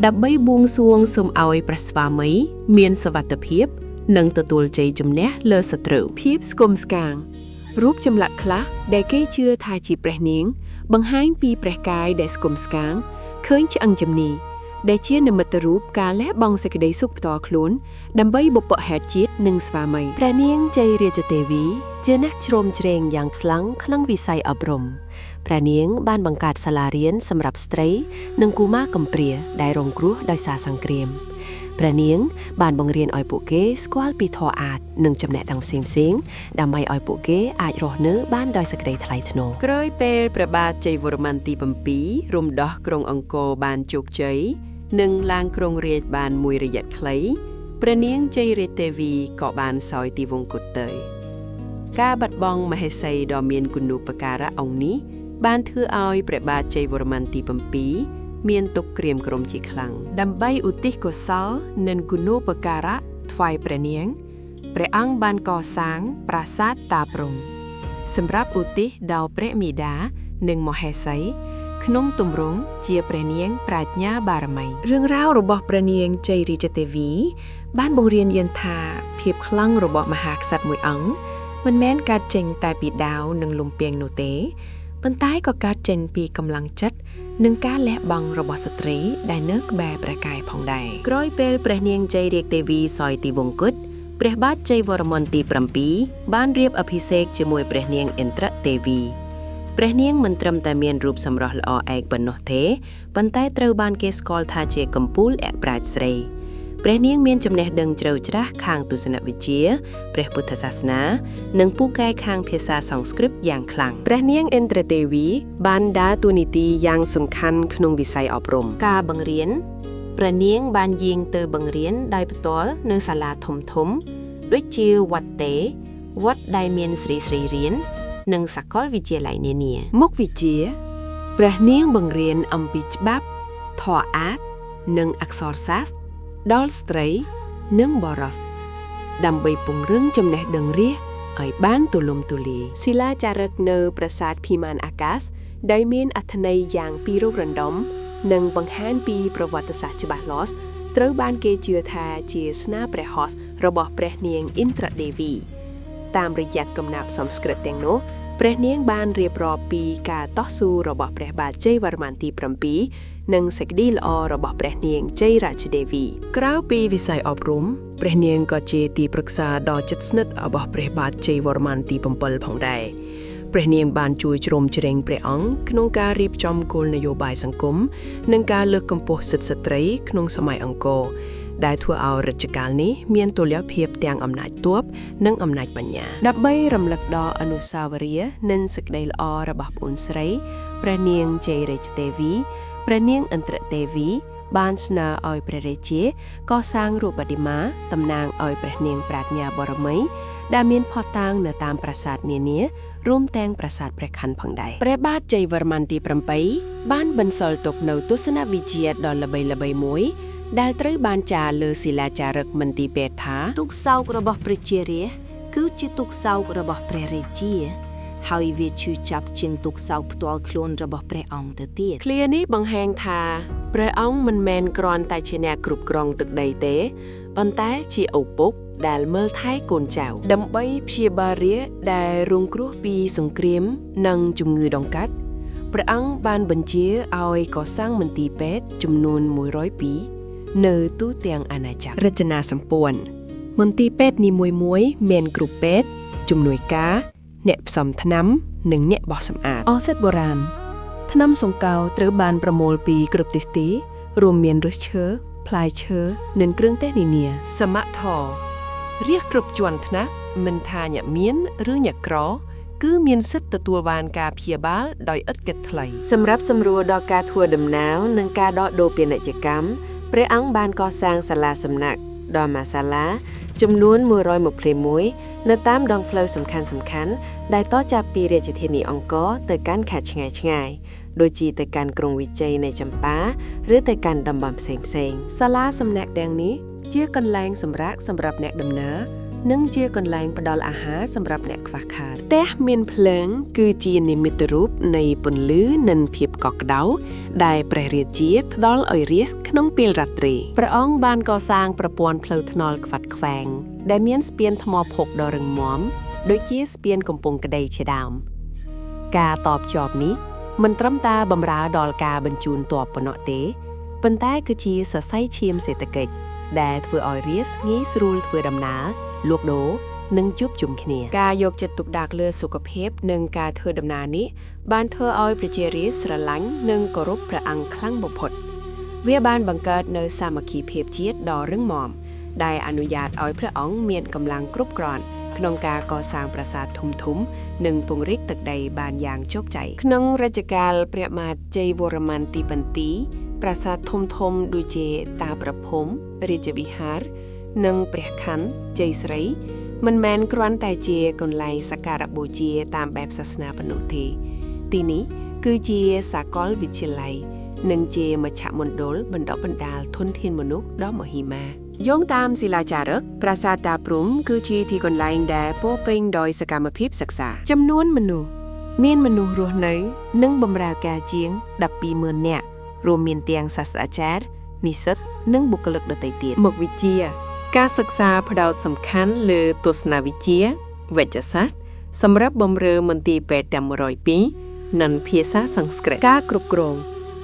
ដើម្បីបួងសួងសូមឲ្យព្រះស្វាមីមានសុវត្ថិភាពនិងទទួលជ័យជំនះលើសត្រូវភាពស្គមស្កាងរូបចម្លាក់ខ្លះដែលគេជឿថាជាព្រះនាងបង្ហាញពីព្រះកាយដែលស្គមស្កាងឃើញឆ្អឹងជំនីដែលជានិមិត្តរូបការលះបង់សេចក្តីសុខផ្ទាល់ខ្លួនដើម្បីបុព្វហេតុជាតិនិងស្វាមីព្រះនាងជ័យរាជទេវីជាអ្នកជ្រោមជ្រែងយ៉ាងខ្លាំងក្នុងវិស័យអប់រំព្រះនាងបានបង្កើតសាលារៀនសម្រាប់ស្ត្រីនិងកុមារកំព្រាដែលរងគ្រោះដោយសារសង្គ្រាមព្រះនាងបានបង្រៀនឲ្យពួកគេស្គាល់ពីធម៌អាថ៌និងចំណេះដឹងផ្សេងៗដើម្បីឲ្យពួកគេអាចរស់នៅបានដោយសេចក្តីថ្លៃថ្នូរក្រោយពេលព្រះបាទជ័យវរ្ម័នទី7រំដោះក្រុងអង្គរបានជោគជ័យនិងឡើងគ្រងរាជ្យបានមួយរយៈខ្លីព្រះនាងជ័យរាជទេវីក៏បានសោយទីវង្គតទៅការបាត់បង់មហេសីដ៏មានគុណូបការៈអង្គនេះបានធ្វើឲ្យព្រះបាទជ័យវរ្ម័នទី7មានទុក្ខក្រៀមក្រំជាខ្លាំងដើម្បីឧទ្ទិសកុសលនិងគុណូបការៈថ្វាយព្រះនាងព្រះអង្គបានកសាងប្រាសាទតាព្រំសម្រាប់ឧទ្ទិសដល់ព្រះមាតានិងមហេសីក្នុងទម្រង់ជាព្រះនាងប្រាជ្ញាបារមីរឿងរ៉ាវរបស់ព្រះនាងជ័យរាជទេវីបានបង្រៀនយើងថាភាពខ្លាំងរបស់មហាក្សត្រមួយអង្គមិនមែនកើតចេញតែពីដាវនិងលំពាងនោះទេប៉ុន្តែក៏កើតចេញពីកម្លាំងចិត្តនិងការលះបង់របស់ស្ត្រីដែលនៅក្បែរព្រះកាយផងដែរក្រោយពេលព្រះនាងជ័យរាជទេវីសោយទីវង្គតព្រះបាទជ័យវរ្ម័នទី7បានរៀបអភិសេកជាមួយព្រះនាងឥន្ទ្រទេវីព្រះនាងមិនត្រឹមតែមានរូបសម្រស់ល្អឯកប៉ុណ្ណោះទេប៉ុន្តែត្រូវបានគេស្គាល់ថាជាកំពូលអប្រាជ្ញស្រីព្រះនាងមានចំណេះដឹងជ្រៅជ្រះខាងទស្សនវិជ្ជាព្រះពុទ្ធសាសនានិងពូកែខាងភាសាសំស្ក្រឹតយ៉ាងខ្លាំងព្រះនាងឥន្ទ្រទេវីបានដើរតួនាទីយ៉ាងសំខាន់ក្នុងវិស័យអប់រំការបង្រៀនព្រះនាងបានយាងទៅបង្រៀនដោយផ្ទាល់នៅសាលាធំៗដូចជាវត្តទេវត្តដែលមានស្រីស្រីរៀននិងសាកលវិទ្យាល័យនានាមុខវិជ្ជាព្រះនាងបង្រៀនអំពីច្បាប់ធម៌អាថ៌និងអក្សរសាស្ត្រដល់ស្ត្រីនិងបុរសដើម្បីពង្រឹងចំណេះដឹងរាស្ត្រឲ្យបានទូលំទូលាយសិលាចារឹកនៅប្រាសាទភិមានអាកាសដែលមានអត្ថន័យយ៉ាងពីរោះរណ្ដំនិងបង្ហាញពីប្រវត្តិសាស្ត្រច្បាស់លាស់ត្រូវបានគេជឿថាជាស្នាព្រះហស្ថរបស់ព្រះនាងឥន្ទ្រទេវីតាមរយៈកំណាព្យសំស្ក្រឹតទាំងនោះព្រះនាងបានរៀបរាប់ពីការតស៊ូរបស់ព្រះបាទជ័យវរ្ម័នទី7និងសេចក្តីល្អរបស់ព្រះនាងជ័យរាជទេវីក្រៅពីវិស័យអប់រំព្រះនាងក៏ជាទីប្រឹក្សាដ៏ជិតស្និទ្ធរបស់ព្រះបាទជ័យវរ្ម័នទី7ផងដែរព្រះនាងបានជួយជ្រោមជ្រែងព្រះអង្គក្នុងការរៀបចំគោលនយោបាយសង្គមនិងការលើកកម្ពស់សិទ្ធិស្ត្រីក្នុងសម័យអង្គរដែលធ្វើឲ្យរជ្ជកាលនេះមានតុល្យភាពទាំងអំណាចទ័ពនិងអំណាចបញ្ញាដើម្បីរំលឹកដល់អនុស្សាវរីយ៍និងសេចក្តីល្អរបស់ប្អូនស្រីព្រះនាងជ័យរាជទេវីព្រះនាងឥន្ទ្រទេវីបានស្នើឲ្យព្រះរាជាកសាងរូបបដិមាតំណាងឲ្យព្រះនាងប្រាជ្ញាបរមីដែលមានភស្តុតាងនៅតាមប្រាសាទនានារួមទាំងប្រាសាទព្រះខ័នផងដែរព្រះបាទជ័យវរ្ម័នទី7បានបន្សល់ទុកនៅទស្សនវិជ្ជាដ៏ល្បីៗមួយដែលត្រូវបានចារលើសិលាចារឹកមន្ទីរពេទ្យថាទុក្ខសោករបស់ប្រជារាស្ត្រគឺជាទុក្ខសោករបស់ព្រះរាជាហើយវាឈឺចាប់ជាងទុក្ខសោកផ្ទាល់ខ្លួនរបស់ព្រះអង្គទៅទៀតឃ្លានេះបង្ហាញថាព្រះអង្គមិនមែនគ្រាន់តែជាអ្នកគ្រប់គ្រងទឹកដីទេប៉ុន្តែជាឪពុកដែលមើលថែកូនចៅដើម្បីព្យាបាលរាស្ត្រដែលរងគ្រោះពីសង្គ្រាមនិងជំងឺដង្កាត់ព្រះអង្គបានបញ្ជាឲ្យកសាងមន្ទីរពេទ្យចំនួន102នៅទូទាំងអាណាចក្ររចនាសម្ព័ន្ធមន្ទីរពេទ្យនីមួយៗមានគ្រូពេទ្យជំនួយការអ្នកផ្សំថ្នាំនិងអ្នកបោះសម្អាតឱសថបុរាណថ្នាំសង្កោត្រូវបានប្រមូលពីគ្រប់ទិសទីរួមមានឫសឈើ ផ្លែឈើនិងគ្រឿងទេសនានាសមថរាជគ្រប់ជាន់ថ្នាក់មិនថាអ្នកមានឬអ្នកក្រគឺមានសិទ្ធិទទួលបានការព្យាបាលដោយឥតគិតថ្លៃសម្រាប់សម្រួលដល់ការធ្វើដំណើរនិងការដកដូរពាណិជ្ជកម្មព្រះអង្គបានកសាងសាលាសំណាក់ដ៏ម៉ាសាឡាចំនួន121នៅតាមដងផ្លូវសំខាន់ៗដែលតចាប់ពីរាជធានីអង្គរទៅកាន់ខេត្តឆ្ងាយៗដូចជាទៅកាន់ក្រុងវិជ័យនៃចម្ប៉ាឬទៅកាន់តំបន់ផ្សេងៗសាលាសំណាក់ទាំងនេះជាកន្លែងសម្រាកសម្រាប់អ្នកដំណើរនិងជាកន្លែងផ្ដល់អាហារសម្រាប់អ្នកខ្វះខាតផ្ទះមានភ្លើងគឺជានិមិត្តរូបនៃពន្លឺនិងភាពកក់ក្ដៅដែលព្រះរាជាផ្ដល់ឲ្យរាស្ត្រក្នុងពេលរាត្រីព្រះអង្គបានកសាងប្រព័ន្ធផ្លូវថ្នល់ខ្វាត់ខ្វែងដែលមានស្ពានថ្មភក់ដ៏រឹងមាំដូចជាស្ពានកំពង់ក្ដីជាដើមការតបជាប់នេះមិនត្រឹមតែបម្រើដល់ការបញ្ជូនទ័ពប៉ុណ្ណោះទេប៉ុន្តែគឺជាសរសៃឈាមសេដ្ឋកិច្ចដែលធ្វើឲ្យរាស្ត្រងាយស្រួលធ្វើដំណើរលក់ដូរនិងជួបជុំគ្នាការយកចិត្តទុកដាក់លើសុខភាពនិងការធ្វើដំណើរនេះបានធ្វើឲ្យប្រជារាស្ត្រស្រឡាញ់និងគោរពព្រះអង្គខ្លាំងបំផុតវាបានបង្កើតនូវសាមគ្គីភាពជាតិដ៏រឹងមាំដែលអនុញ្ញាតឲ្យព្រះអង្គមានកម្លាំងគ្រប់គ្រាន់ក្នុងការកសាងប្រាសាទធំៗនិងពង្រីកទឹកដីបានយ៉ាងជោគជ័យក្នុងរជ្ជកាលព្រះបាទជ័យវរ្ម័នទី7ប្រាសាទធំៗដូចជាតាប្រភពរាជវិហារនិងព្រះខ័នជ័យស្រីមិនមែនគ្រាន់តែជាកន្លែងសក្ការបូជាតាមបែបសាសនាប៉ុណ្ណោះទេទីនេះគឺជាសាកលវិទ្យាល័យនិងជាមជ្ឈមណ្ឌលបណ្ដុះបណ្ដាលធនធានមនុស្សដ៏មហិមាយោងតាមศิលាចារឹកប្រាសាទតាព្រំគឺជាទីកន្លែងដែលពោរពេញដោយសកម្មភាពសិក្សាចំនួនមនុស្សមានមនុស្សរស់នៅនិងបម្រើការជាង 12,000 នាក់រួមមានទាំងសាស្ត្រាចារ្យនិស្សិតនិងបុគ្គលិកដទៃទៀតមុខវិជ្ជាការសិក្សាផ្ដោតសំខាន់លើទស្សនវិជ្ជាវេជ្ជសាស្ត្រសម្រាប់បម្រើមន្ទីរពេទ្យទាំង102និងភាសាសំស្ក្រឹតការគ្រប់គ្រង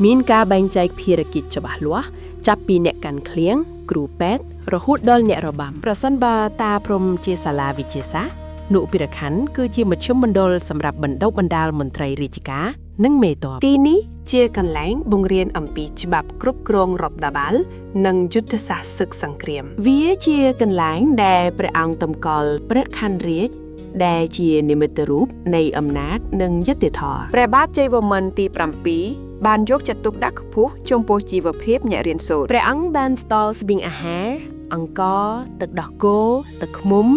មានការបែងចែកភារកិច្ចច្បាស់លាស់ចាប់ពីអ្នកកាន់ឃ្លៀងគ្រូពេទ្យរហូតដល់អ្នករបាំប្រសិនបើតាព្រំជាសាលាវិទ្យាសាស្ត្រនុពិរខណ្ឌគឺជាមជ្ឈមណ្ឌលសម្រាប់បណ្ដុះបណ្ដាលមន្ត្រីរាជការនិងមេតបទីនេះជាកន្លែងបង្រៀនអំពីច្បាប់គ្រប់គ្រងរដ្ឋបាលនិងយុទ្ធសាស្ត្រศึกសង្គ្រាមវាជាកន្លែងដែលព្រះអង្គតម្កល់ព្រះខ័នរាជដែលជានិមិត្តរូបនៃអំណាចនិងយុត្តិធម៌ព្រះបាទជ័យវរ្ម័នទី7បានយកចិត្តទុកដាក់ខ្ពស់ចំពោះជីវភាពអ្នករៀនសូត្រព្រះអង្គបានស្តល់ស្បៀងអាហារអង្ករទឹកដោះគោទឹកឃ្មុំ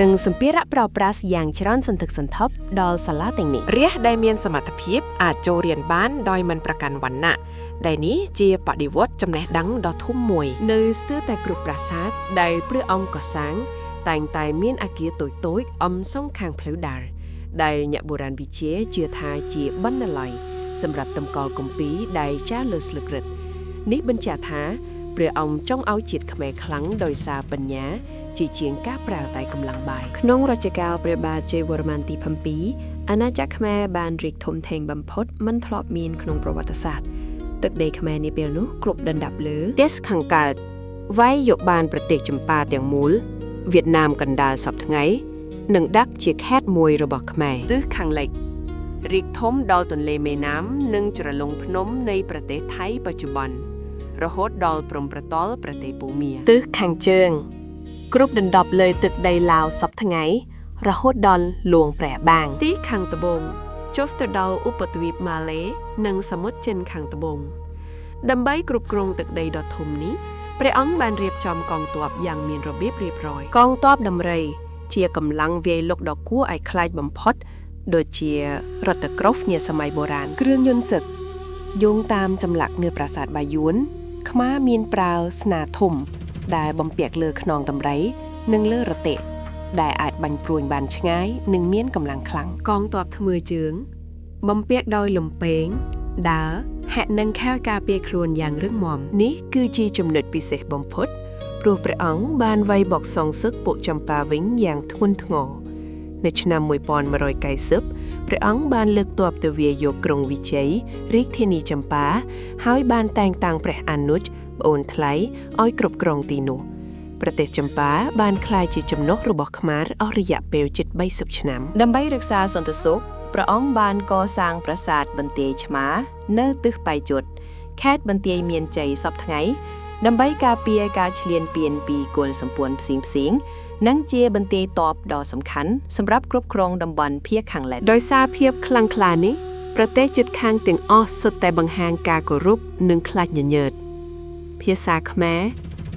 និងសម្ភារៈប្រើប្រាស់យ៉ាងច្រើនសន្ធឹកសន្ធាប់ដល់សាលាទាំងនេះរាស្ត្រដែលមានសមត្ថភាពអាចចូលរៀនបានដោយមិនប្រកាន់វណ្ណៈដែលនេះជាបដិវត្តចំណេះដឹងដ៏ធំមួយនៅស្ទើរតែគ្រប់ប្រាសាទដែលព្រះអង្គកសាងតែងតែមានអគារតូចៗអមសងខាងផ្លូវដើរដែលអ្នកបុរាណវិទ្យាជឿថាជាបណ្ណាល័យសម្រាប់តម្កល់គម្ពីរដែលចារលើស្លឹករឹតនេះបញ្ជាក់ថាព្រះអង្គចង់ឲ្យជាតិខ្មែរខ្លាំងដោយសារបញ្ញាជាជាងការប្រើតែកម្លាំងបាយក្នុងរជ្ជកាលព្រះបាទជ័យវរ្ម័នទី7អាណាចក្រខ្មែរបានរីកធំធេងបំផុតមិនធ្លាប់មានក្នុងប្រវត្តិសាស្ត្រទឹកដីខ្មែរនាពេលនោះគ្រប់ដណ្ដប់លើទិសខាងកើតវាយយកបានប្រទេសចម្ប៉ាទាំងមូលវៀតណាមកណ្ដាលសពថ្ងៃនិងដាក់ជាខេត្តមួយរបស់ខ្មែរទិសខាងលិចរីកធំដល់ទន្លេមេណាមនិងជ្រលងភ្នំនៃប្រទេសថៃបច្ចុប្បន្នរហូតដល់ព្រំប្រទល់ប្រទេសភូមាទិសខាងជើងគ្រប់ដណ្ដប់លើទឹកដីឡាវសពថ្ងៃរហូតដល់លួងព្រះបាងទីខាងត្បូងចុះទៅដល់ឧបទ្វីបម៉ាឡេនិងសមុទ្រចិនខាងត្បូងដើម្បីគ្រប់គ្រងទឹកដីដ៏ធំនេះព្រះអង្គបានរៀបចំកងទ័ពយ៉ាងមានរបៀបរៀបរយកងទ័ពដំរីជាកម្លាំងវាយលុកដ៏គួរឲ្យខ្លាចបំផុតដូចជារថក្រោះនាសម័យបុរាណគ្រឿងយន្តសឹកយោងតាមចម្លាក់នៅប្រាសាទបាយ័នខ្មែរមានប្រើស្នាធំដែលបំពាក់លើខ្នងដំរីនិងលើរទេះដែលអាចបាញ់ព្រួញបានឆ្ងាយនិងមានកម្លាំងខ្លាំងកងទ័ពធ្មើជើងបំពាក់ដោយលំពែងដើរហាក់នឹងខែការពារខ្លួនយ៉ាងរឹងមាំនេះគឺជាចំណុចពិសេសបំផុតព្រោះព្រះអង្គបានវាយបកសងសឹកពួកចម្ប៉ាវិញយ៉ាងធ្ងន់ធ្ងរនៅឆ្នាំ1190ព្រះអង្គបានលើកទ័ពទៅវាយយកក្រុងវិជ័យរាជធានីចម្ប៉ាហើយបានតែងតាំងព្រះអនុជប្អូនថ្លៃឲ្យគ្រប់គ្រងទីនោះប្រទេសចម្ប៉ាបានក្លាយជាចំណុះរបស់ខ្មែរអស់រយៈពេលជិត30ឆ្នាំដើម្បីរក្សាសន្តិសុខព្រះអង្គបានកសាងប្រាសាទបន្ទាយឆ្មានៅទិសប៉ៃជុតខេត្តបន្ទាយមានជ័យសពថ្ងៃ ដើម្បីការពារការឈ្លានពានពីគោលសម្ព័ន្ធផ្សេងៗនិងជាបន្ទាយតបដ៏សំខាន់សម្រាប់គ្រប់គ្រងតំបន់ភាគខាងលិចដោយសារភាពខ្លាំងក្លានេះប្រទេសជិតខាងទាំងអស់សុទ្ធតែបង្ហាញការគោរពនិងខ្លាចញញើតភាសាខ្មែរ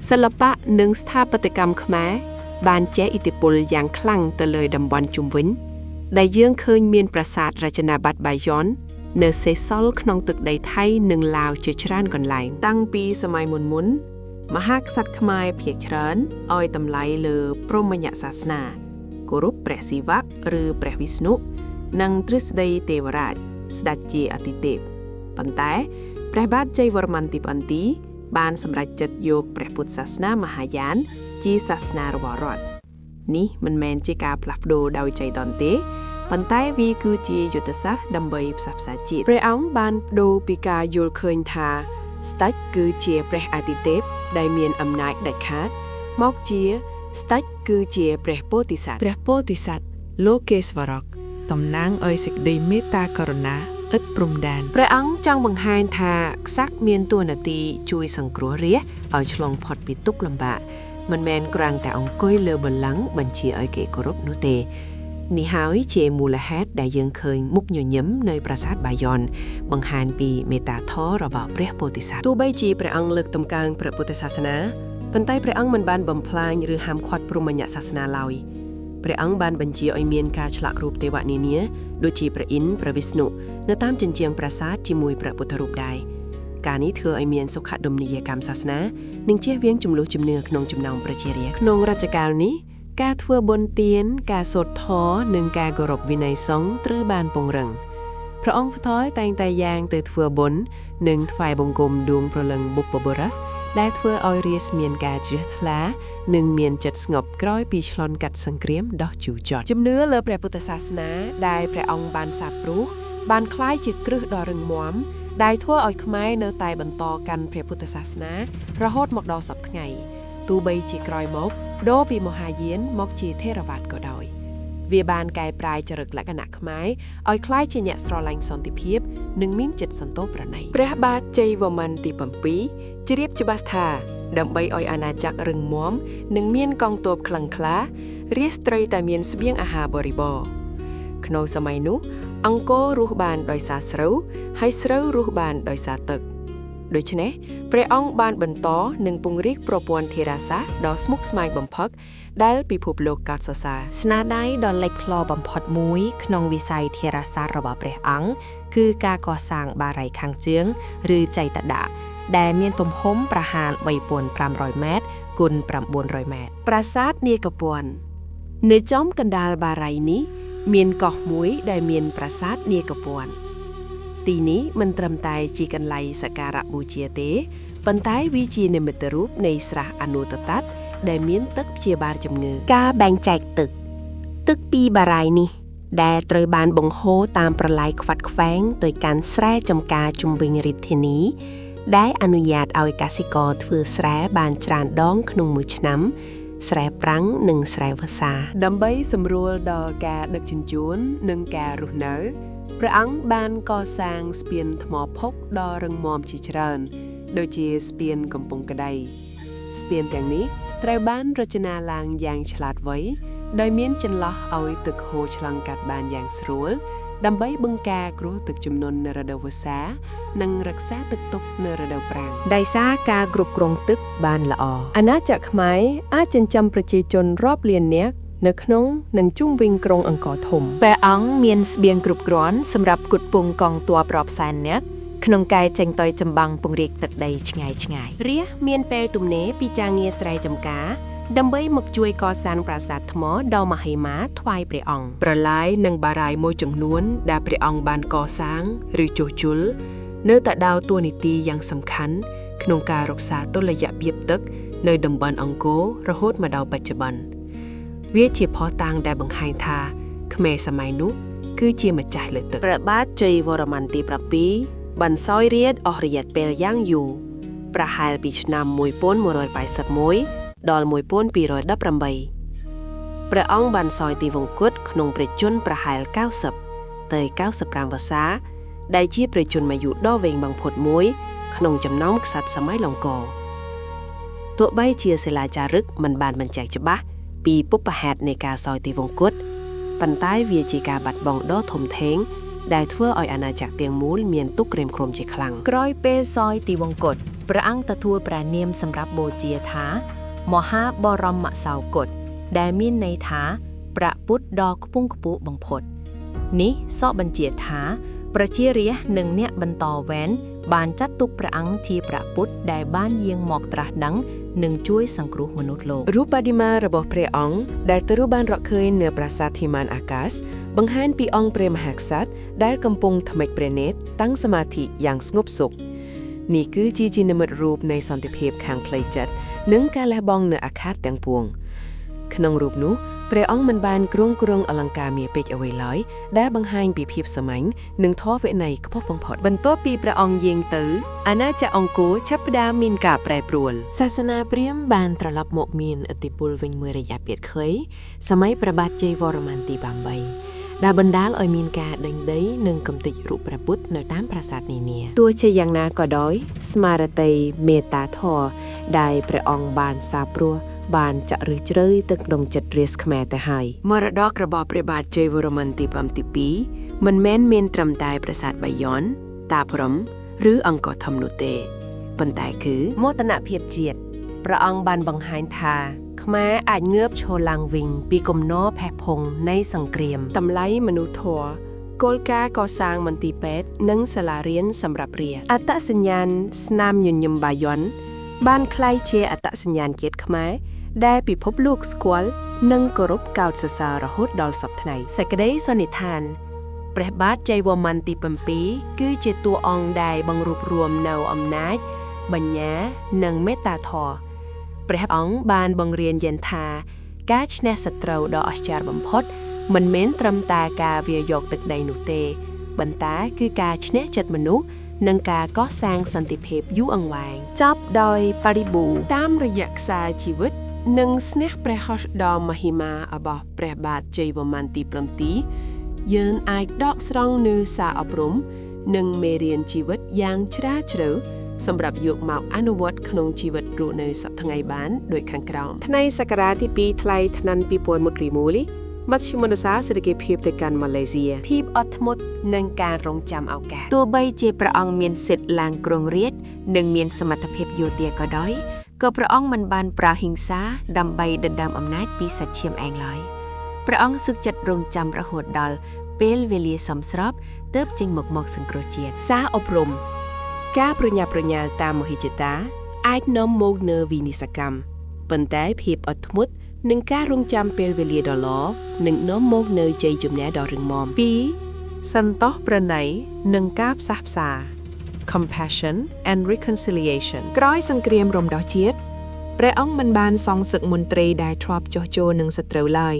សិល្បៈនិងស្ថាបត្យកម្មខ្មែរបានជះឥទ្ធិពលយ៉ាងខ្លាំងទៅលើតំបន់ជុំវិញដែលយើងឃើញមានប្រាសាទរចនាបថបាយ័ននៅសេសសល់ក្នុងទឹកដីថៃនិងឡាវជាច្រើនកន្លែងតាំងពីសម័យមុនមហាក្សត្រខ្មែរភាគច្រើនឲ្យតម្លៃលើព្រហ្មញ្ញសាសនាគោរពព្រះសិវៈឬព្រះវិស្ណុនិងទ្រឹស្ដីទេវរាជស្ដេចជាអាទិទេពប៉ុន្តែព្រះបាទជ័យវរ្ម័នទី 7 បានសម្រេចចិត្តយកព្រះពុទ្ធសាសនាមហាយានជាសាសនារបស់រដ្ឋនេះមិនមែនជាការផ្លាស់ប្ដូរដោយចៃដន្យទេប៉ុន្តែវាគឺជាយុទ្ធសាស្ត្រដើម្បីផ្សះផ្សាជាតិព្រះអង្គបានប្ដូរពីការយល់ឃើញថាស្ដេចគឺជាព្រះអាទិទេពដែលមានអំណាចដាច់ខាតមកជាស្ដេចគឺជាព្រះពោធិសត្វព្រះពោធិសត្វលោកេស្វរៈតំណាងឲ្យសេចក្តីមេត្តាករុណាឥតព្រំដែនព្រះអង្គចង់បង្ហាញថាក្សត្រមានតួនាទីជួយសង្គ្រោះរាស្ត្រឲ្យឆ្លងផុតពីទុក្ខលំបាកមិនមែនគ្រាន់តែអង្គុយលើបល្ល័ង្កបញ្ជាឲ្យគេគោរពនោះទេនេះហើយជាមូលហេតុដែលយើងឃើញមុខញញឹមនៅប្រាសាទបាយ័នបង្ហាញពីមេត្តាធម៌របស់ព្រះពោធិសត្វទោះបីជាព្រះអង្គលើកតម្កើងព្រះពុទ្ធសាសនាប៉ុន្តែព្រះអង្គមិនបានបំផ្លាញឬហាមឃាត់ព្រហ្មញ្ញសាសនាឡើយព្រះអង្គបានបញ្ជាឲ្យមានការឆ្លាក់រូបទេវនានាដូចជាព្រះឥន្ទ្រព្រះវិស្ណុនៅតាមជញ្ជាំងប្រាសាទជាមួយព្រះពុទ្ធរូបដែរការនេះធ្វើឲ្យមានសុខដុមនីយកម្មសាសនានិងជៀសវាងចំនួនជំនឿក្នុងចំណោមប្រជារាស្ត្រក្នុងរជ្ជកាលនេះការធ្វើបុណ្យទានការសូត្រធម៌និងការគោរពវិន័យសង្ឃត្រូវបានពង្រឹងព្រះអង្គផ្ទាល់តែងតែយ៉ាងទៅធ្វើបុណ្យនិងថ្វាយបង្គំដួងព្រលឹងបុព្វបុរសដែលធ្វើឲ្យរាស្ត្រមានការជ្រះថ្លានិងមានចិត្តស្ងប់ក្រោយពីឆ្លងកាត់សង្គ្រាមដ៏ជូរចត់ជំនឿលើព្រះពុទ្ធសាសនាដែលព្រះអង្គបានសាបព្រោះបានក្លាយជាគ្រឹះដ៏រឹងមាំដែលធ្វើឲ្យខ្មែរនៅតែបន្តកាន់ព្រះពុទ្ធសាសនារហូតមកដល់សព្វថ្ងៃទោះបីជាក្រោយមកដូរពីមហាយានមកជាថេរវាទក៏ដោយវាបានកែប្រែចរិតលក្ខណៈខ្មែរឲ្យคล้ายជាអ្នកស្រឡាញ់សន្តិភាពនិងមានចិត្តសន្តោសប្រណីព្រះបាទជ័យវរ្ម័នទី 7 ជ្រាបច្បាស់ថាដើម្បីឲ្យអាណាចក្ររឹងមាំនិងមានកងទ័ពខ្លាំងក្លារាស្ត្រត្រូវតែមានស្បៀងអាហារបរិបូរណ៍ក្នុងសម័យនោះអង្គររស់បានដោយសារស្រូវហើយស្រូវរស់បានដោយសារទឹកដូច្នេះព្រះអង្គបានបន្តនិងពង្រីកប្រព័ន្ធធារាសាស្ត្រដ៏ស្មុគស្មាញបំផុតដែលពិភពលោកកោតសរសើរស្នាដៃដ៏លេចធ្លោបំផុតមួយក្នុងវិស័យធារាសាស្ត្ររបស់ព្រះអង្គគឺការកសាងបារីខាងជើងឬចៃតដៈដែលមានទំហំប្រហែល 3,500 ម៉ែត្រគុណ 900 ម៉ែត្រប្រាសាទនាគពន្ធនៅចំកណ្ដាលបារីនេះមានកោះមួយដែលមានប្រាសាទនាគពន្ធទីនេះមិនត្រឹមតែជាកន្លែងសក្ការៈបូជាទេប៉ុន្តែវាជានិមិត្តរូបនៃស្រះអនុតតតដែលមានទឹកព្យាបាលជំងឺការបែងចែកទឹកពីបារាយនេះដែលត្រូវបានបង្ហូរតាមប្រឡាយខ្វាត់ខ្វែងទៅកាន់ស្រែចម្ការជុំវិញរាជធានីដែលអនុញ្ញាតឲ្យកសិករធ្វើស្រែបានច្រើនដងក្នុងមួយឆ្នាំស្រែប្រាំងនិងស្រែវស្សាដើម្បីសម្រួលដល់ការដឹកជញ្ជូននិងការរស់នៅព្រះអង្គបានកសាងស្ពានថ្មភក់ដ៏រឹងមាំជាច្រើនដូចជាស្ពានកំពង់ក្ដីស្ពានទាំងនេះត្រូវបានរចនាឡើងយ៉ាងឆ្លាតវៃដោយមានចន្លោះឲ្យទឹកហូរឆ្លងកាត់បានយ៉ាងស្រួលដើម្បីបង្ការគ្រោះទឹកជំនន់នៅរដូវវស្សានិងរក្សាទឹកទុកនៅរដូវប្រាំងដោយសារការគ្រប់គ្រងទឹកបានល្អអាណាចក្រខ្មែរអាចចិញ្ចឹមប្រជាជនរាប់លាននាក់នៅក្នុងនិងជុំវិញក្រុងអង្គរធំព្រះអង្គមានស្បៀងគ្រប់គ្រាន់សម្រាប់ផ្គត់ផ្គង់កងទ័ពរាប់សែននាក់ក្នុងការចេញទៅចម្បាំងពង្រាយទឹកដីឆ្ងាយៗរាស្ត្រមានពេលទំនេរពីការងារស្រែចម្ការដើម្បីមកជួយកសាងប្រាសាទថ្មដ៏មហិមាថ្វាយព្រះអង្គប្រឡាយនិងបារាយមួយចំនួនដែលព្រះអង្គបានកសាងឬជួសជុលនៅតែដើរតួនាទីយ៉ាងសំខាន់ក្នុងការរក្សាតុល្យភាពទឹកនៅតំបន់អង្គររហូតមកដល់បច្ចុប្បន្នវាជាភស្តុតាងដែលបង្ហាញថាខ្មែរសម័យនោះគឺជាម្ចាស់លើទឹកព្រះបាទជ័យវរ្ម័នទី 7 បានសោយរាជ្យអស់រយៈពេលយ៉ាងយូរប្រហែលពីឆ្នាំ 1181 ដល់ 1218 ព្រះអង្គបានសោយទីវង្គតក្នុងព្រះជន្មប្រហែល 90 ទៅ 95 វស្សាដែលជាព្រះជន្មអាយុដ៏វែងបំផុតមួយក្នុងចំណោមក្សត្រសម័យអង្គរ ទោះបីជាសិលាចារឹកមិនបានបញ្ជាក់ច្បាស់ពីពុព្វហេតុនៃការសោយទីវង្គតប៉ុន្តែវាជាការបាត់បង់ដ៏ធំធេងដែលធ្វើឲ្យអាណាចក្រទាំងមូលមានទុក្ខក្រៀមក្រំជាខ្លាំង ក្រោយពេលសោយទីវង្គតព្រះអង្គទទួលព្រះនាមសម្រាប់បូជាថាមហាបរមសោគតដែលមានន័យថាព្រះពុទ្ធដ៏ខ្ពង់ខ្ពស់បំផុតនេះសកបញ្ជាក់ថាប្រជារាស្ត្រនិងអ្នកបន្តវេនបានចាត់ទុកព្រះអង្គជាព្រះពុទ្ធដែលបានយាងមកត្រាស់ដឹងនិងជួយសង្គ្រោះមនុស្សលោក រូបបដិមារបស់ព្រះអង្គដែលត្រូវបានរកឃើញនៅប្រាសាទធីមានអាកាសបង្ហាញពីអង្គព្រះមហាក្សត្រដែលកំពុងថ្មិចព្រះនេត្រតាំងសមាធិយ៉ាងស្ងប់សុខនេះគឺជានិមិត្តរូបនៃសន្តិភាពខាងផ្លូវចិត្តនិងការលះបង់នូវអាឃាតទាំងពួងក្នុងរូបនោះព្រះអង្គមិនបានគ្រងអលង្ការមាសពេជ្រអ្វីឡើយដែលបង្ហាញពីភាពសាមញ្ញនិងធម៌វិន័យខ្ពស់បំផុតបន្ទាប់ពីព្រះអង្គយាងទៅអាណាចក្រអង្គរចាប់ផ្ដើមមានការប្រែប្រួលសាសនាព្រាហ្មណ៍បានត្រឡប់មកមានឥទ្ធិពលវិញមួយរយៈពេលខ្លីសម័យព្រះបាទជ័យវរ្ម័នទី8ដែលបណ្ដាលឲ្យមានការដេញដីនិងកំទេចរូបព្រះពុទ្ធនៅតាមប្រាសាទនានាទោះជាយ៉ាងណាក៏ដោយស្មារតីមេត្តាធម៌ដែលព្រះអង្គបានសាបព្រោះបានចាក់ឫសជ្រៅទៅក្នុងចិត្តរាស្ត្រខ្មែរទៅហើយមរតករបស់ព្រះបាទជ័យវរ្ម័នទី2មិនមែនមានត្រឹមតែប្រាសាទបាយ័នតាព្រហ្មឬអង្គរធំនោះទេប៉ុន្តែគឺមោទនភាពជាតិព្រះអង្គបានបង្ហាញថាខ្មែរអាចងើបឈរឡើងវិញពីគំនរផេះផុងនៃសង្គ្រាមតម្លៃមនុស្សធម៌គោលការណ៍កសាងមន្ទីរពេទ្យនិងសាលារៀនសម្រាប់រាស្ត្រអត្តសញ្ញាណស្នាមញញឹមបាយ័នបានក្លាយជាអត្តសញ្ញាណជាតិខ្មែរដែលពិភពលោកស្គាល់និងគោរពកោតសរសើររហូតដល់សព្វថ្ងៃសេចក្តីសន្និដ្ឋានព្រះបាទជ័យវរ្ម័នទី7គឺជាតួអង្គដែលបង្រួបរวมនៅអំណាចបញ្ញានិងមេត្តាធម៌ព្រះអង្គបានបង្រៀនយើងថាការឈ្នះសត្រូវដ៏អស្ចារ្យបំផុតមិនមែនត្រឹមតែការវាយកទឹកដីនោះទេប៉ុន្តែគឺការឈ្នះចិត្តមនុស្សនិងការកសាងសន្តិភាពយូរអង្វែងចប់ដោយបរិបូរណ៍តាមរយៈខ្សែជីវិតនិងស្នេហ៍ព្រះហស្ថដ៏មហិមារបស់ព្រះបាទជ័យវរ្ម័នទី7យើងអាចដកស្រង់នូវសារអប់រំនិងមេរៀនជីវិតយ៉ាងជ្រាលជ្រៅសម្រាប់យកមកអនុវត្តក្នុងជីវិតរស់នៅសប្តាហ៍ថ្ងៃបានដូចខាងក្រោមថ្ងៃសក្តារទី2ថ្លៃឆ្នាំ2000មកលីមូលីមជ្ឈមណ្ឌលសេដ្ឋកិច្ចភាពទៅកាន់ម៉ាឡេស៊ីភាពអត់ធ្មត់និងការរងចាំឱកាសទោះបីជាព្រះអង្គមានសិទ្ធិឡើងគ្រងរាជ្យនិងមានសមត្ថភាពយោធាក៏ដោយក៏ព្រះអង្គមិនបានប្រើហិង្សាដើម្បីដណ្ដើមអំណាចពីសាច់ឈាមឯងឡើយព្រះអង្គសុខចិត្តរងចាំរហូតដល់ពេលវេលាសមស្របទើបចេញមកសង្គ្រោះជាតិសារអប់រំការប្រញាប់ប្រញាល់តាមមហិច្ឆតាអាចនាំមកនូវវិនិស្សកម្មប៉ុន្តែភាពអត់ធ្មត់និងការរងចាំពេលវេលាដ៏ល្អនឹងនាំមកនូវជ័យជំនះដ៏រឹងមាំ 2. សន្តោសប្រណីនិងការផ្សះផ្សា Compassion and Reconciliation ក្រោយសង្គ្រាមរំដោះជាតិព្រះអង្គមិនបានសងសឹកមន្ត្រីដែលធ្លាប់ចោះចូលនឹងសត្រូវឡើយ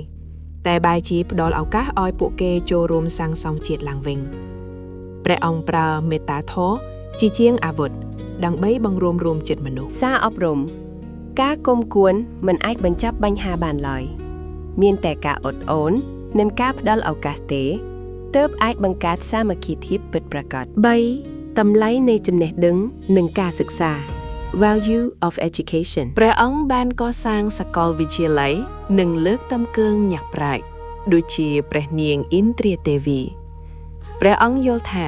តែបែរជាផ្ដល់ឱកាសឲ្យពួកគេចូលរួមសាងសង់ជាតិឡើងវិញព្រះអង្គប្រើមេត្តាធម៌ជាជាងអាវុធដើម្បីបង្រួមរួមចិត្តមនុស្សសារអប់រំការគុំគួនមិនអាចបញ្ចប់បញ្ហាបានឡើយមានតែការអត់អូននិងការផ្ដល់ឱកាសទេទើបអាចបង្កើតសាមគ្គីភាពពិតប្រាកដ 3. តម្លៃនៃចំណេះដឹងនិងការសិក្សា Value of Education ព្រះអង្គបានកសាងសាកលវិទ្យាល័យនិងលើកតម្កើងញាស់ប្រាជ្ញដូចជាព្រះនាងឥន្ទ្រាទេវីព្រះអង្គយល់ថា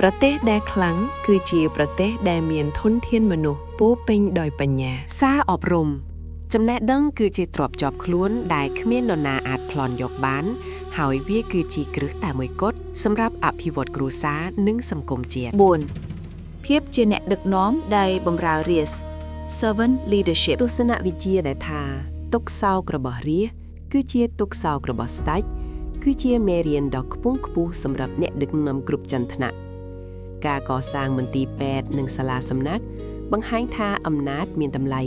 ប្រទេសដែលខ្លាំងគឺជាប្រទេសដែលមានធនធានមនុស្សពោពេញដោយបញ្ញាសារអប់រំចំណេះដឹងគឺជាទ្រព្យជាប់ខ្លួនដែលគ្មាននរណាអាចប្លន់យកបានហើយវាគឺជាគ្រឹះតែមួយគត់សម្រាប់អភិវឌ្ឍគ្រួសារនិងសង្គមជាតិ 4. ភាពជាអ្នកដឹកនាំដែលបម្រើរាស្ត្រ Servant Leadership ទស្សនវិជ្ជាដែលថាទុកសោករបស់រាស្ត្រគឺជាទុកសោករបស់ស្ដេចគឺជាមេរៀនដ៏ខ្ពង់ខ្ពស់សម្រាប់អ្នកដឹកនាំគ្រប់ចន្ទថ្នាក់ការកសាងមន្ទីរពេទ្យនិងសាលាសំណាក់បង្ហាញថាអំណាចមានតម្លៃ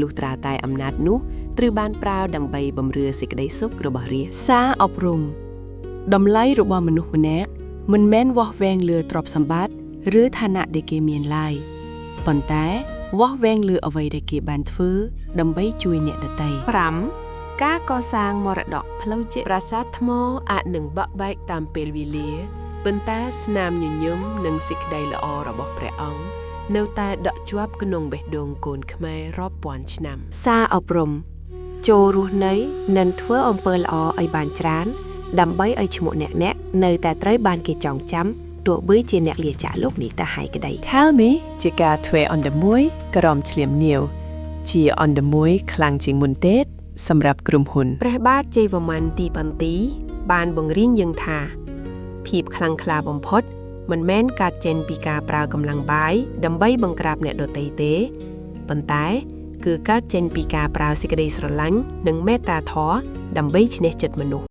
លុះត្រាតែអំណាចនោះត្រូវបានប្រើដើម្បីបម្រើសេចក្តីសុខរបស់រាស្ត្រសារអប់រំតម្លៃរបស់មនុស្សម្នាក់មិនមែនវាស់វែងលើទ្រព្យសម្បត្តិឬឋានៈដែលគេមានឡើយប៉ុន្តែវាស់វែងលើអ្វីដែលគេបានធ្វើដើម្បីជួយអ្នកដទៃ 5. ការកសាងមរតកផ្លូវជាតិប្រាសាទថ្មអាចនឹងបាក់បែកតាមពេលវេលាប៉ុន្តែស្នាមញញឹមនិងសេចក្តីល្អរបស់ព្រះអង្គ នៅតែដកជាប់ក្នុងបេះដូងកូនខ្មែររាប់ពាន់ឆ្នាំសារអប់រំចូលរស់នៅនិងធ្វើអំពើល្អឲ្យបានច្រើនដើម្បីឲ្យឈ្មោះអ្នកនៅតែត្រូវបានគេចងចាំទោះបីជាអ្នកលាចាកលោកនេះទៅហើយក្តី Tell me ជាការធ្វើអណ្ដមួយក្រមឆ្លៀមញៀវជាអណ្ដមួយខ្លាំងជាងមុនទេសម្រាប់ក្រុមហ៊ុន ព្រះបាទជ័យវរ្ម័នទីបន្ទីបានបង្រៀនយើងថាភាពខ្លាំងក្លាបំផុតមិនមែនកើតចេញពីការប្រើកម្លាំងបាយដើម្បីបង្ក្រាបអ្នកដទៃទេប៉ុន្តែគឺកើតចេញពីការប្រើសេចក្តីស្រឡាញ់និងមេត្តាធម៌ដើម្បីឈ្នះចិត្តមនុស្ស